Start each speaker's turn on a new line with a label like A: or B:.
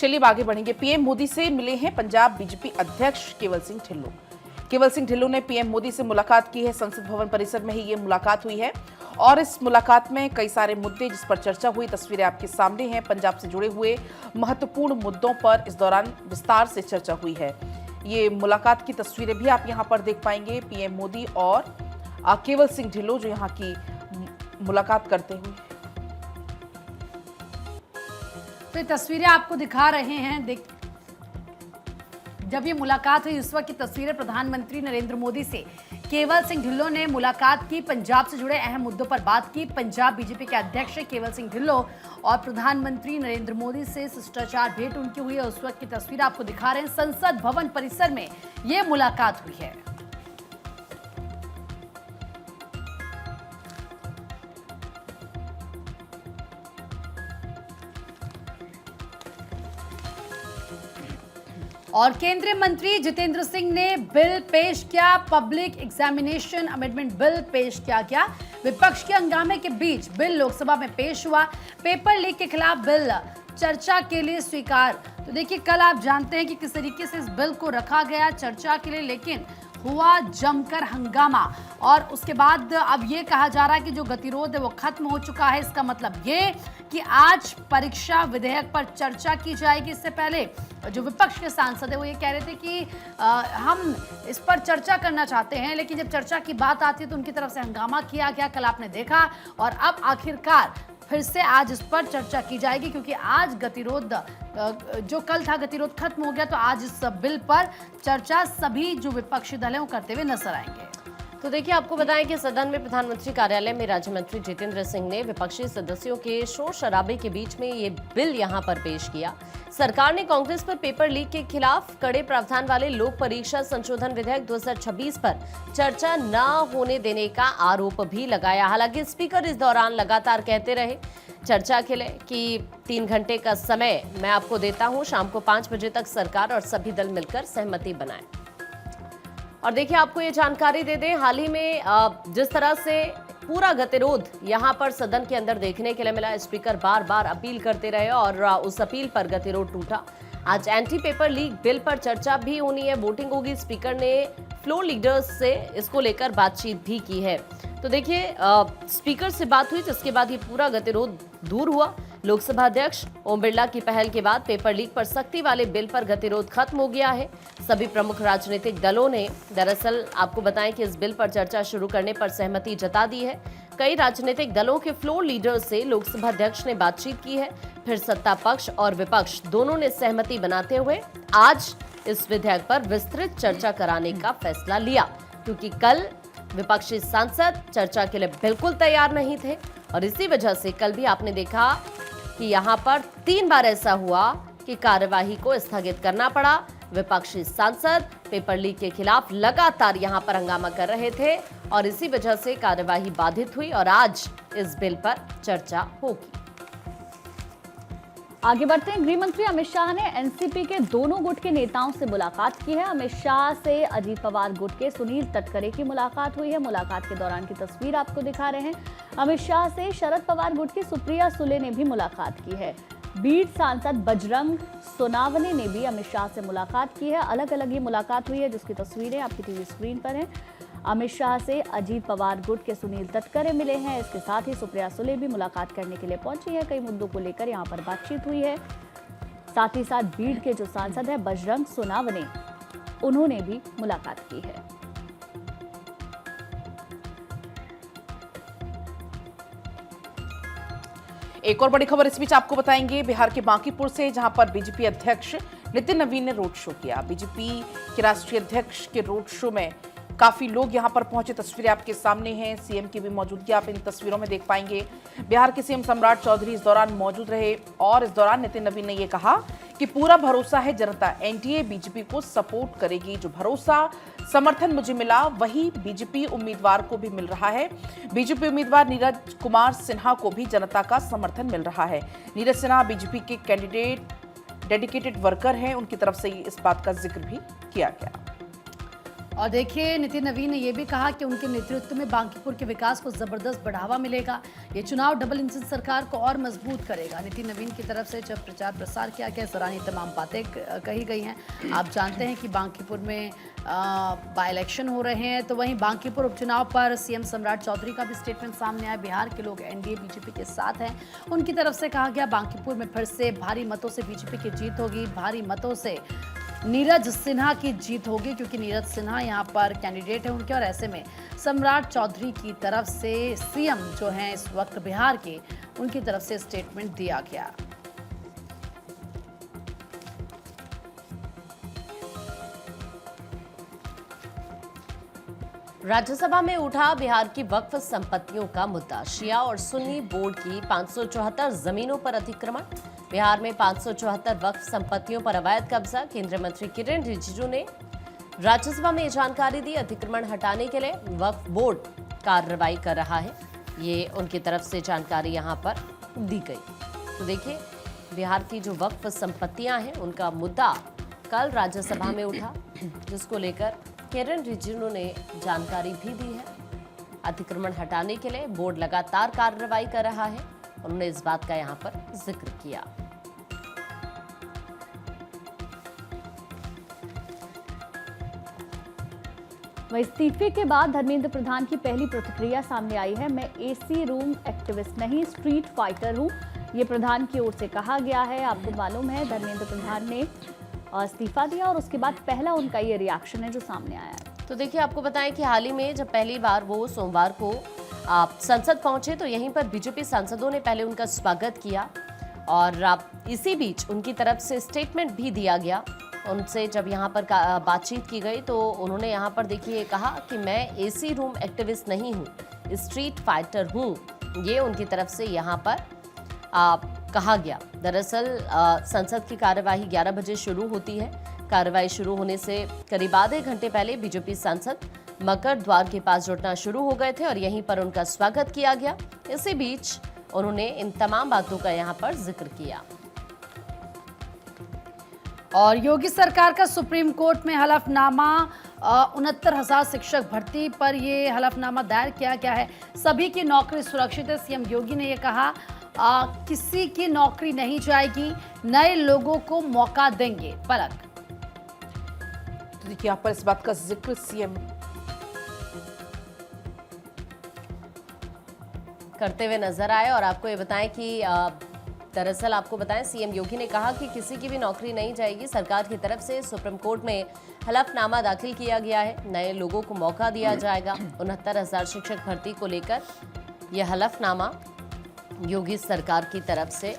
A: चलिए अब आगे बढ़ेंगे। पीएम मोदी से मिले हैं पंजाब बीजेपी अध्यक्ष केवल सिंह ढिल्लों। केवल सिंह ढिल्लों ने पीएम मोदी से मुलाकात की है। संसद भवन परिसर में ही ये मुलाकात हुई है और इस मुलाकात में कई सारे मुद्दे जिस पर चर्चा हुई, तस्वीरें आपके सामने हैं। पंजाब से जुड़े हुए महत्वपूर्ण मुद्दों पर इस दौरान विस्तार से चर्चा हुई है। ये मुलाकात की तस्वीरें भी आप यहाँ पर देख पाएंगे। पीएम मोदी और केवल सिंह ढिल्लों जो यहाँ की मुलाकात करते हुए।
B: तो ये तस्वीरें आपको दिखा रहे हैं। जब ये मुलाकात हुई उस वक्त की तस्वीरें प्रधानमंत्री नरेंद्र मोदी से केवल सिंह ढिल्लों ने मुलाकात की, पंजाब से जुड़े अहम मुद्दों पर बात की। पंजाब बीजेपी के अध्यक्ष केवल सिंह ढिल्लों और प्रधानमंत्री नरेंद्र मोदी से शिष्टाचार भेंट उनकी हुई है। उस वक्त की तस्वीर आपको दिखा रहे हैं। संसद भवन परिसर में ये मुलाकात हुई है। और केंद्रीय मंत्री जितेंद्र सिंह ने बिल पेश किया। पब्लिक एग्जामिनेशन अमेंडमेंट बिल पेश किया गया। विपक्ष के हंगामे के बीच बिल लोकसभा में पेश हुआ। पेपर लीक के खिलाफ बिल चर्चा के लिए स्वीकार। तो देखिए, कल आप जानते हैं कि किस तरीके से इस बिल को रखा गया चर्चा के लिए, लेकिन हुआ जमकर हंगामा और उसके बाद अब ये कहा जा रहा है कि जो गतिरोध है वो खत्म हो चुका है। इसका मतलब ये कि आज परीक्षा विधेयक पर चर्चा की जाएगी। इससे पहले जो विपक्ष के सांसद है वो ये कह रहे थे कि हम इस पर चर्चा करना चाहते हैं, लेकिन जब चर्चा की बात आती है तो उनकी तरफ से हंगामा किया गया, कल आपने देखा। और अब आखिरकार फिर से आज इस पर चर्चा की जाएगी, क्योंकि आज गतिरोध जो कल था गतिरोध खत्म हो गया। तो आज इस बिल पर चर्चा सभी जो विपक्षी दल हैं वो करते हुए नजर आएंगे।
C: तो देखिए, आपको बताएं कि सदन में प्रधानमंत्री कार्यालय में राज्य मंत्री जितेंद्र सिंह ने विपक्षी सदस्यों के शोर शराबे के बीच में ये बिल यहां पर पेश किया। सरकार ने कांग्रेस पर पेपर लीक के खिलाफ कड़े प्रावधान वाले लोक परीक्षा संशोधन विधेयक 2026 पर चर्चा न होने देने का आरोप भी लगाया। हालांकि स्पीकर इस दौरान लगातार कहते रहे चर्चा के लिए कि 3 घंटे का समय मैं आपको देता हूं, शाम को 5 बजे तक सरकार और सभी दल मिलकर सहमति बनाएं। और देखिए, आपको ये जानकारी दे दें, हाल ही में जिस तरह से पूरा गतिरोध यहां पर सदन के अंदर देखने के लिए मिला, स्पीकर बार बार अपील करते रहे और उस अपील पर गतिरोध टूटा। आज एंटी पेपर लीक बिल पर चर्चा भी होनी है, वोटिंग होगी। स्पीकर ने फ्लोर लीडर्स से इसको लेकर बातचीत भी की है। तो देखिए, स्पीकर से बात हुई जिसके बाद ये पूरा गतिरोध दूर हुआ। लोकसभा अध्यक्ष ओम बिरला की पहल के बाद पेपर लीक पर सख्ती वाले बिल पर गतिरोध खत्म हो गया है। सभी प्रमुख राजनीतिक दलों ने दरअसल आपको बताएं कि इस बिल पर चर्चा शुरू करने पर सहमति जता दी है। कई राजनीतिक दलों के फ्लोर लीडर्स से लोकसभा अध्यक्ष ने बातचीत की है। फिर सत्ता पक्ष और विपक्ष दोनों ने सहमति बनाते हुए आज इस विधेयक पर विस्तृत चर्चा कराने का फैसला लिया, क्योंकि कल विपक्षी सांसद चर्चा के लिए बिल्कुल तैयार नहीं थे। और इसी वजह से कल भी आपने देखा कि यहां पर 3 बार ऐसा हुआ कि कार्यवाही को स्थगित करना पड़ा। विपक्षी सांसद पेपर लीक के खिलाफ लगातार यहां पर हंगामा कर रहे थे और इसी वजह से कार्यवाही बाधित हुई और आज इस बिल पर चर्चा होगी।
D: आगे बढ़ते हैं। गृह मंत्री अमित शाह ने एनसीपी के दोनों गुट के नेताओं से मुलाकात की है। अमित शाह से अजीत पवार गुट के सुनील तटकरे की मुलाकात हुई है। मुलाकात के दौरान की तस्वीर आपको दिखा रहे हैं। अमित शाह से शरद पवार गुट की सुप्रिया सुले ने भी मुलाकात की है। बीड सांसद बजरंग सोनावने ने भी अमित शाह से मुलाकात की है। अलग अलग ये मुलाकात हुई है, जिसकी तस्वीरें आपकी टीवी स्क्रीन पर हैं। अमित शाह से अजीत पवार गुट के सुनील तटकरे मिले हैं। इसके साथ ही सुप्रिया सुले भी मुलाकात करने के लिए पहुंची है। कई मुद्दों को लेकर यहां पर बातचीत हुई है। साथ ही साथ बीड के जो सांसद है बजरंग सोनावने, उन्होंने भी मुलाकात की है।
A: एक और बड़ी खबर इस बीच आपको बताएंगे, बिहार के बांकीपुर से, जहां पर बीजेपी अध्यक्ष नितिन नवीन ने रोड शो किया। बीजेपी के राष्ट्रीय अध्यक्ष के रोड शो में काफी लोग यहां पर पहुंचे। तस्वीरें आपके सामने हैं। सीएम की भी मौजूदगी आप इन तस्वीरों में देख पाएंगे। बिहार के सीएम सम्राट चौधरी इस दौरान मौजूद रहे और इस दौरान नितिन नवीन ने यह कहा कि पूरा भरोसा है जनता, एनडीए बीजेपी को सपोर्ट करेगी। जो भरोसा समर्थन मुझे मिला वही बीजेपी उम्मीदवार को भी मिल रहा है। बीजेपी उम्मीदवार नीरज कुमार सिन्हा को भी जनता का समर्थन मिल रहा है। नीरज सिन्हा बीजेपी के कैंडिडेट डेडिकेटेड वर्कर हैं। उनकी तरफ से इस बात का जिक्र भी किया गया।
B: और देखिए नितिन नवीन ने यह भी कहा कि उनके नेतृत्व में बांकीपुर के विकास को जबरदस्त बढ़ावा मिलेगा। ये चुनाव डबल इंजन सरकार को और मजबूत करेगा। नितिन नवीन की तरफ से जब प्रचार प्रसार किया गया, इस दौरान ये तमाम बातें कही गई हैं। आप जानते हैं कि बांकीपुर में बाई इलेक्शन हो रहे हैं, तो वहीं बांकीपुर उपचुनाव पर सीएम सम्राट चौधरी का भी स्टेटमेंट सामने आया। बिहार के लोग एनडीए बीजेपी के साथ हैं। उनकी तरफ से कहा गया बांकीपुर में फिर से भारी मतों से बीजेपी की जीत होगी, भारी मतों से नीरज सिन्हा की जीत होगी, क्योंकि नीरज सिन्हा यहाँ पर कैंडिडेट है उनके। और ऐसे में सम्राट चौधरी की तरफ से सीएम जो हैं इस वक्त बिहार के, उनकी तरफ से स्टेटमेंट दिया गया।
C: राज्यसभा में उठा बिहार की वक्फ संपत्तियों का मुद्दा। शिया और सुन्नी बोर्ड की 574 जमीनों पर अतिक्रमण। बिहार में 574 वक्फ संपत्तियों पर अवैध कब्जा। केंद्रीय मंत्री किरेन रिजिजू ने राज्यसभा में जानकारी दी। अतिक्रमण हटाने के लिए वक्फ बोर्ड कार्रवाई कर रहा है, ये उनकी तरफ से जानकारी यहां पर दी गई। तो देखिए, बिहार की जो वक्फ संपत्तियां हैं उनका मुद्दा कल राज्यसभा में उठा, जिसको लेकर किरेन रिजिजू ने जानकारी भी दी है। अतिक्रमण हटाने के लिए बोर्ड लगातार कार्रवाई कर रहा है। उन्होंने इस बात का यहां पर जिक्र किया।
D: वहीं इस्तीफे के बाद धर्मेंद्र प्रधान की पहली प्रतिक्रिया सामने आई है। मैं एसी रूम एक्टिविस्ट नहीं, स्ट्रीट फाइटर हूं, ये प्रधान की ओर से कहा गया है। आपको मालूम है धर्मेंद्र प्रधान ने इस्तीफा दिया और उसके बाद पहला उनका ये रिएक्शन है जो सामने आया है।
C: तो देखिए, आपको बताएं कि हाल ही में जब पहली बार वो सोमवार को संसद पहुंचे, तो यहीं पर बीजेपी सांसदों ने पहले उनका स्वागत किया और इसी बीच उनकी तरफ से स्टेटमेंट भी दिया गया। उनसे जब यहाँ पर बातचीत की गई तो उन्होंने यहाँ पर देखिए कहा कि मैं एसी रूम एक्टिविस्ट नहीं हूँ, स्ट्रीट फाइटर हूँ, ये उनकी तरफ से यहाँ पर कहा गया। दरअसल संसद की कार्यवाही 11 बजे शुरू होती है। कार्यवाही शुरू होने से करीब आधे घंटे पहले बीजेपी सांसद मकर द्वार के पास जुटना शुरू हो गए थे और यहीं पर उनका स्वागत किया गया। इसी बीच उन्होंने इन तमाम बातों का यहाँ पर जिक्र किया।
B: और योगी सरकार का सुप्रीम कोर्ट में हलफनामा 69,000 शिक्षक भर्ती पर ये हलफनामा दायर किया गया है। सभी की नौकरी सुरक्षित है। सीएम योगी ने ये कहा किसी की नौकरी नहीं जाएगी, नए लोगों को मौका देंगे। पलक
A: तो देखिए यहाँ पर इस बात का जिक्र सीएम
C: करते हुए नजर आए। और आपको ये बताएं कि दरअसल आपको बताएं सीएम योगी ने कहा कि किसी की भी नौकरी नहीं जाएगी। सरकार की तरफ से सुप्रीम कोर्ट में हलफनामा दाखिल किया गया है, नए लोगों को मौका दिया जाएगा। 69,000 शिक्षक भर्ती को लेकर यह हलफनामा योगी सरकार की तरफ से